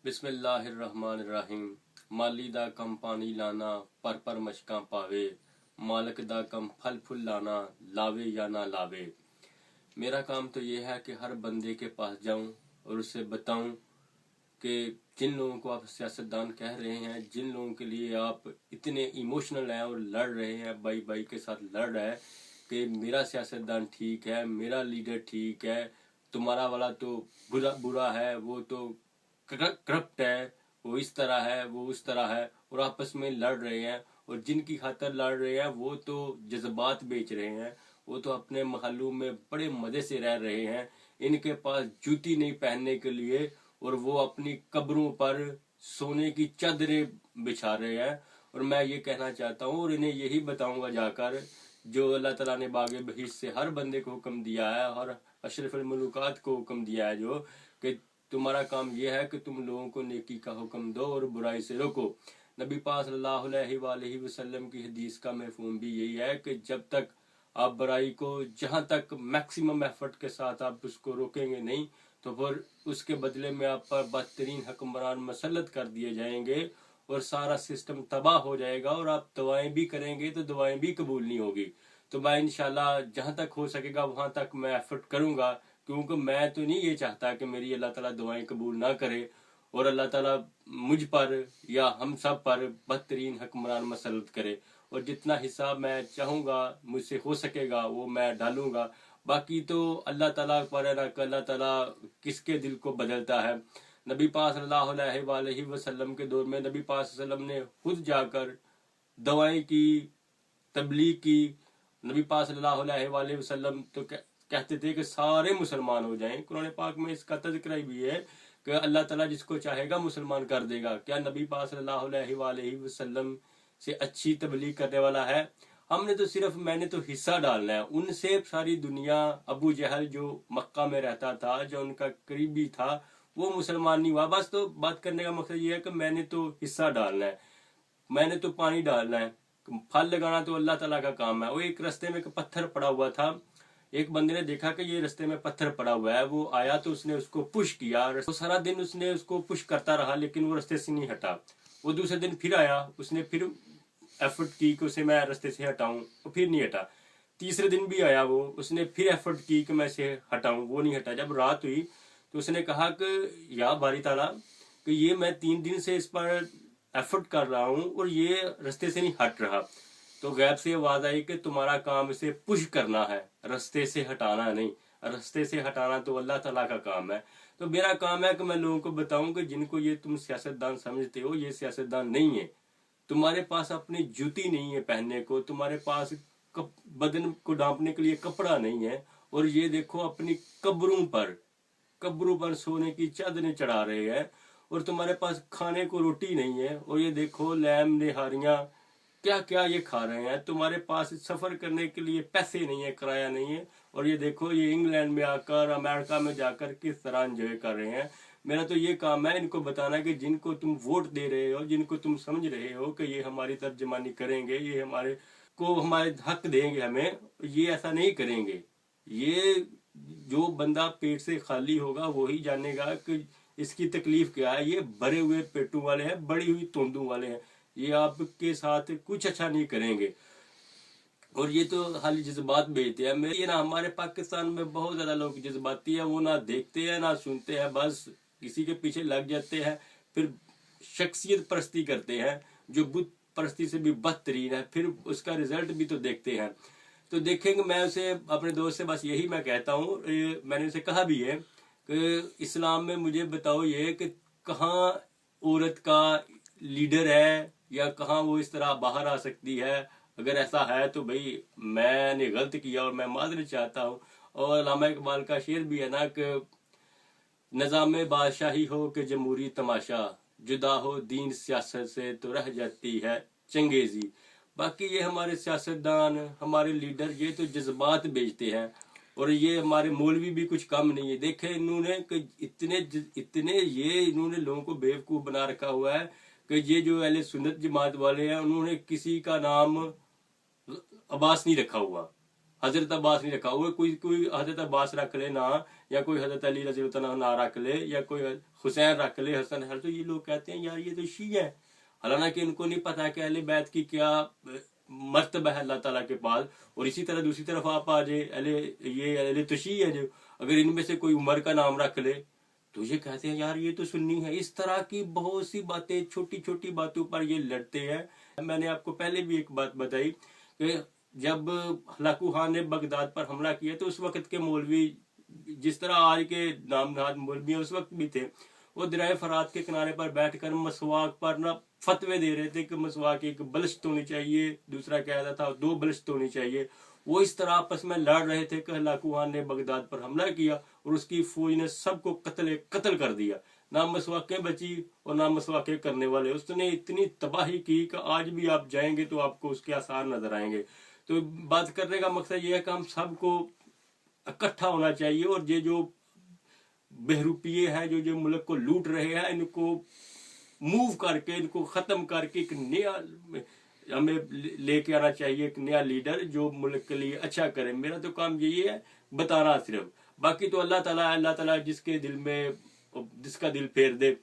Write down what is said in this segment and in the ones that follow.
बिस्मिल्लाहिर्रहमानिर्रहीम। माली दा कम पानी लाना, पर मशकां पावे। मालक दा कम फल फुल लाना, लावे या ना लावे। मेरा काम तो ये है कि हर बंदे के पास जाऊं और उसे बताऊं कि जिन लोगों को आप सियासतदान कह रहे हैं, जिन लोगों के लिए आप इतने इमोशनल हैं और लड़ रहे हैं, भाई भाई के साथ लड़ रहे हैं कि मेरा सियासतदान ठीक है, मेरा लीडर ठीक है, तुम्हारा वाला तो बुरा है, वो तो करप्ट है, वो इस तरह है, वो उस तरह है, और आपस में लड़ रहे हैं। और जिनकी खातर लड़ रहे हैं वो तो जज्बात बेच रहे हैं, वो तो अपने महलों में बड़े मजे से रह रहे हैं। इनके पास जूती नहीं पहनने के लिए और वो अपनी कब्रों पर सोने की चादरें बिछा रहे हैं। और मैं ये कहना चाहता हूँ और इन्हें यही बताऊंगा जाकर, जो अल्लाह ताला ने बागे बहिश्त से हर बंदे को हुक्म दिया है और अशरफुल मखलूकात को हुक्म दिया है, जो कि तुम्हारा काम यह है कि तुम लोगों को नेकी का हुक्म दो और बुराई से रोको। नबी पाक सल्लल्लाहु अलैहि वसल्लम की हदीस का मफ़हूम भी यही है कि जब तक आप बुराई को जहां तक मैक्सिमम एफर्ट के साथ आप उसको रोकेंगे नहीं, तो फिर उसके बदले में आप पर बदतरीन हुक्मरान मसल्लत कर दिए जाएंगे और सारा सिस्टम तबाह हो जाएगा। और आप दुआएं भी करेंगे तो दुआएं भी कबूल नहीं होगी। तो मैं इंशाल्लाह जहां तक हो सकेगा वहां तक मैं एफर्ट करूंगा, क्योंकि मैं तो नहीं ये चाहता कि मेरी अल्लाह ताला दुआएं कबूल ना करे और अल्लाह ताला मुझ पर या हम सब पर बदतरीन हुक्मरान मसल्लत करे। और जितना हिसाब मैं चाहूँगा मुझसे हो सकेगा वो मैं डालूंगा। बाकी तो अल्लाह ताला पर है ना कि अल्लाह ताला किसके दिल को बदलता है। नबी पाक सल्लल्लाहु अलैहि वसल्लम के दौर में नबी पाक सल्लल्लाहु अलैहि वसल्लम ने खुद जाकर दवाएं की, तबलीग की। नबी पाक सल्लल्लाहु अलैहि वसल्लम तो कहते थे कि सारे मुसलमान हो जाएं। कुरान पाक में इसका तज़किरा भी है कि अल्लाह ताला जिसको चाहेगा मुसलमान कर देगा। क्या नबी पाक सल्लल्लाहु अलैहि वसल्लम से अच्छी तबलीग करने वाला है? हमने तो सिर्फ मैंने तो हिस्सा डालना है। उनसे सारी दुनिया, अबू जहल जो मक्का में रहता था, जो उनका करीबी था, वो मुसलमान नहीं हुआ। बस तो बात करने का मकसद ये है कि मैंने तो हिस्सा डालना है, मैंने तो पानी डालना है, फल लगाना तो अल्लाह ताला का काम है। वो एक रास्ते में एक पत्थर पड़ा हुआ था, एक बंदे ने देखा कि ये रास्ते में पत्थर पड़ा हुआ है, वो आया तो उसने उसको पुश किया। तो सारा दिन उसने उसको पुश करता रहा लेकिन वो रास्ते से नहीं हटा। वो दूसरे दिन फिर आया, उसने फिर एफर्ट की कि उसे मैं रास्ते से हटाऊं, वो फिर नहीं हटा। तीसरे दिन भी आया वो, उसने फिर एफर्ट की कि मैं इसे हटाऊं, वो नहीं हटा। जब रात हुई तो उसने कहा कि या बारी ताला कि ये मैं 3 दिन से इस पर एफर्ट कर रहा हूँ और ये रास्ते से नहीं हट रहा। तो गैब से आवाज आई कि तुम्हारा काम इसे पुश करना है, रास्ते से हटाना नहीं। रास्ते से हटाना तो अल्लाह ताला का काम है। तो मेरा काम है कि मैं लोगों को बताऊं कि जिनको ये तुम सियासतदान समझते हो, ये सियासतदान नहीं है। तुम्हारे पास अपनी जूती नहीं है पहनने को, तुम्हारे पास बदन को ढांपने के लिए कपड़ा नहीं है, और ये देखो अपनी कब्रों पर सोने की चादरें चढ़ा रहे हैं। और तुम्हारे पास खाने को रोटी नहीं है, और ये देखो लैम निहारियां क्या क्या ये खा रहे हैं। तुम्हारे पास सफर करने के लिए पैसे नहीं है, किराया नहीं है, और ये देखो ये इंग्लैंड में आकर, अमेरिका में जाकर किस तरह एंजॉय कर रहे हैं। मेरा तो ये काम है इनको बताना कि जिनको तुम वोट दे रहे हो, जिनको तुम समझ रहे हो कि ये हमारी तर्जमानी करेंगे, ये हमारे हक देंगे हमें, ये ऐसा नहीं करेंगे। ये जो बंदा पेट से खाली होगा वही जानेगा कि इसकी तकलीफ क्या है। ये भरे हुए पेटों वाले हैं, बड़ी हुई तोंदों वाले हैं, ये आपके साथ कुछ अच्छा नहीं करेंगे। और ये तो खाली जज्बात बेचते हैं। ये ना हमारे पाकिस्तान में बहुत ज्यादा लोग जज्बाती है, वो ना देखते हैं ना सुनते हैं, बस किसी के पीछे लग जाते हैं, फिर शख्सियत परस्ती करते हैं जो बुत परस्ती से भी बदतरीन है, फिर उसका रिजल्ट भी तो देखते हैं। तो देखेंगे, मैं उसे अपने दोस्त से बस यही मैं कहता हूँ, मैंने उसे कहा भी है कि इस्लाम में मुझे बताओ ये कि कहाँ औरत का लीडर है या कहाँ वो इस तरह बाहर आ सकती है। अगर ऐसा है तो भाई मैंने गलत किया और मैं माजरत चाहता हूँ। और अल्लामा इकबाल का शेर भी है ना कि निज़ाम बादशाही हो कि जमहूरी तमाशा, जुदा हो दीन सियासत से तो रह जाती है चंगेजी। बाकी ये हमारे सियासतदान, हमारे लीडर, ये तो जज्बात बेचते हैं, और ये हमारे मौलवी भी कुछ कम नहीं है। देखे इन्होंने कि इतने ये इन्होंने लोगों को बेवकूफ बना रखा हुआ है कि ये जो अहले सुन्नत जमात वाले हैं, उन्होंने किसी का नाम अब्बास नहीं रखा हुआ, हजरत अब्बास नहीं रखा हुआ। कोई हजरत अब्बास रख ले ना, या कोई हजरत अली रज़ी अल्लाह ना रख ले, या कोई حسین رکھ لے، حسن ہر، تو یہ لوگ کہتے ہیں یار یہ تو شیعہ ہے، حالانکہ ان کو نہیں پتا کہ اہل بیت کی کیا مرتبہ ہے اللہ تعالیٰ کے پاس. اور اسی طرح دوسری طرف آپ آ جائے یہ اہل تشیع ہے، جو اگر ان میں سے کوئی عمر کا نام رکھ لے تو یہ کہتے ہیں یار یہ تو سنی ہے. اس طرح کی بہت سی باتیں، چھوٹی چھوٹی باتوں پر یہ لڑتے ہیں. میں نے آپ کو پہلے بھی ایک بات بتائی کہ جب ہلاکو خان نے بغداد پر حملہ کیا تو اس وقت کے مولوی، جس طرح آج کے نام نہاد مولوی اس وقت بھی تھے، وہ دریائے فرات کے کنارے پر بیٹھ کر مسواک پر نہ فتوے دے رہے تھے کہ مسواک ایک بلشت ہونی چاہیے، دوسرا کہتا تھا 2 بلشت ہونی چاہیے. وہ اس طرح آپس میں لڑ رہے تھے کہ ہلاکو خان نے بغداد پر حملہ کیا اور اس کی فوج نے سب کو قتل کر دیا. نہ مسواکیں بچی اور نہ مسواکیں کرنے والے. اس نے اتنی تباہی کی کہ آج بھی آپ جائیں گے تو آپ کو اس کے آثار نظر آئیں گے. تو بات کرنے کا مقصد یہ ہے کہ ہم سب کو اکٹھا ہونا چاہیے، اور یہ جو بہروپیے ہیں جو ملک کو لوٹ رہے ہیں، ان کو موو کر کے، ان کو ختم کر کے ایک نیا ہمیں لے کے آنا چاہیے، ایک نیا لیڈر جو ملک کے لیے اچھا کرے. میرا تو کام یہی ہے بتانا صرف، باقی تو اللہ تعالیٰ جس کے دل میں، جس کا دل پھیر دے.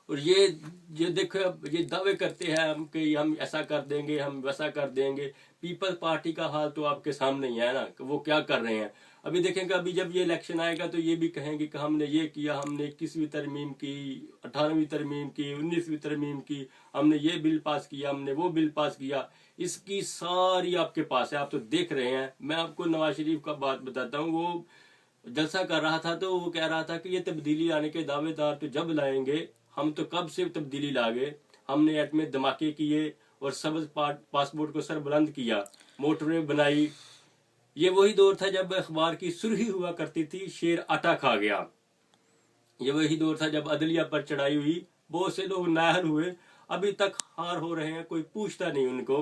اور یہ دیکھو یہ دعوے کرتے ہیں ہم کہ ہم ایسا کر دیں گے، ہم ویسا کر دیں گے. پیپل پارٹی کا حال تو آپ کے سامنے ہی ہے نا کہ وہ کیا کر رہے ہیں. ابھی دیکھیں گے، ابھی جب یہ الیکشن آئے گا تو یہ بھی کہیں گے کہ ہم نے یہ کیا، ہم نے 21ویں ترمیم کی، 18ویں ترمیم کی، 19ویں ترمیم کی، ہم نے یہ بل پاس کیا، ہم نے وہ بل پاس کیا. اس کی ساری آپ کے پاس ہے، آپ تو دیکھ رہے ہیں. میں آپ کو نواز شریف کا بات بتاتا ہوں. وہ جلسہ کر رہا تھا تو وہ کہہ رہا تھا کہ یہ تبدیلی لانے کے دعوے دار تو جب لائیں گے، ہم تو کب سے تبدیلی لا گئے. ہم نے ایٹمی دھماکے کیے اور سبز پاسپورٹ کو سر بلند کیا، موٹر وے بنائی. یہ وہی دور تھا جب اخبار کی سرخی ہوا کرتی تھی شیر آٹا کھا گیا. یہ وہی دور تھا جب عدلیہ پر چڑھائی ہوئی، بہت سے لوگ نااہل ہوئے، ابھی تک ہار ہو رہے ہیں، کوئی پوچھتا نہیں ان کو.